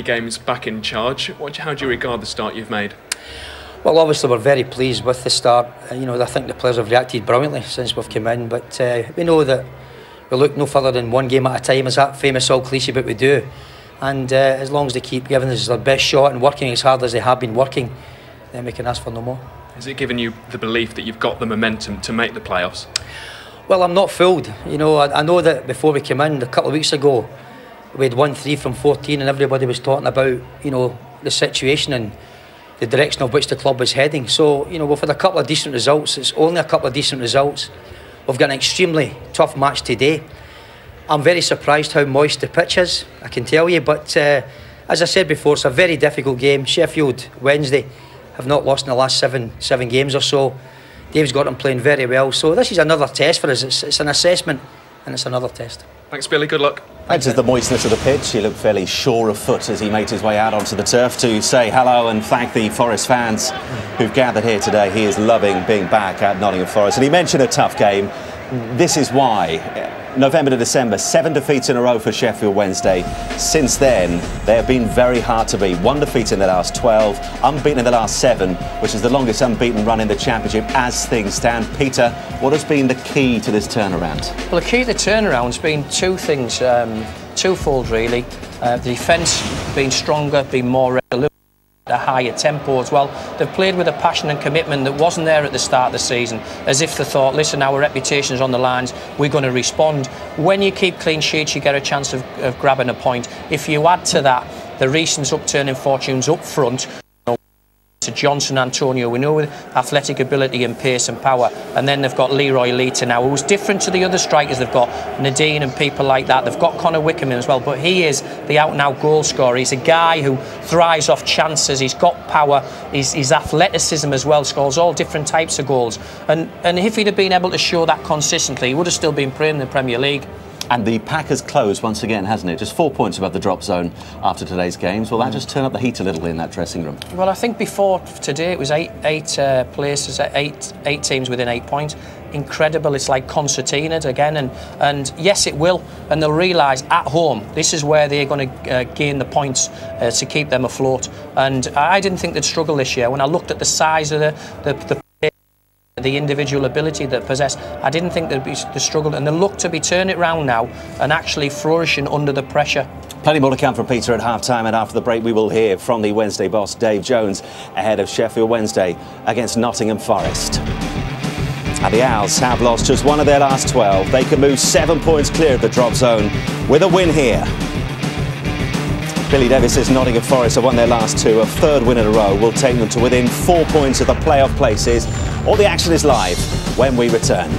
Games back in charge. How do you regard the start you've made? Well, obviously we're very pleased with the start. I think the players have reacted brilliantly since we've come in, but we know that we look no further than one game at a time, as that famous old cliche, but we do. And as long as they keep giving us their best shot and working as hard as they have been working, then we can ask for no more. Has it given you the belief that you've got the momentum to make the playoffs? Well, I'm not fooled. I know that before we came in a couple of weeks ago, we had won 3 from 14 and everybody was talking about, the situation and the direction of which the club was heading. So, we've had a couple of decent results. It's only a couple of decent results. We've got an extremely tough match today. I'm very surprised how moist the pitch is, I can tell you. But as I said before, it's a very difficult game. Sheffield, Wednesday, have not lost in the last seven games or so. Dave's got them playing very well. So this is another test for us. It's an assessment and it's another test. Thanks, Billy. Good luck. Thanks to the moistness of the pitch. He looked fairly sure of foot as he made his way out onto the turf to say hello and thank the Forest fans who've gathered here today. He is loving being back at Nottingham Forest. And he mentioned a tough game. This is why. November to December, 7 defeats in a row for Sheffield Wednesday. Since then, they have been very hard to beat. 1 defeat in the last 12, unbeaten in the last 7, which is the longest unbeaten run in the Championship as things stand. Peter, what has been the key to this turnaround? Well, the key to the turnaround has been 2 things, twofold really. The defence being stronger, being more resolute, a higher tempo as well. They've played with a passion and commitment that wasn't there at the start of the season, as if they thought, listen, our reputation's on the lines, we're going to respond. When you keep clean sheets, you get a chance of grabbing a point. If you add to that the recent upturn in fortunes up front, to Johnson, Antonio, we know with athletic ability and pace and power, and then they've got Leroy Leiter now, who's different to the other strikers. They've got Nadine and people like that. They've got Connor Wickham as well, but he is the out-and-out goal scorer. He's a guy who thrives off chances. He's got power. His athleticism as well, scores all different types of goals. And if he'd have been able to show that consistently, he would have still been playing in the Premier League. And the pack has closed once again, hasn't it? Just 4 points above the drop zone after today's games. Will that just turn up the heat a little in that dressing room? Well, I think before today it was eight places, eight teams within 8 points. Incredible. It's like concertina again, and yes, it will. And they'll realise at home this is where they're going to gain the points to keep them afloat. And I didn't think they'd struggle this year. When I looked at the size of the individual ability that possess, I didn't think they'd be the struggle, and they look to be turning it around now and actually flourishing under the pressure. Plenty more to come from Peter at half-time, and after the break we will hear from the Wednesday boss Dave Jones ahead of Sheffield Wednesday against Nottingham Forest. And the Owls have lost just 1 of their last 12. They can move 7 points clear of the drop zone with a win here. Billy Davies says Nottingham Forest have won their last 2. A 3rd win in a row will take them to within 4 points of the playoff places. All the action is live when we return.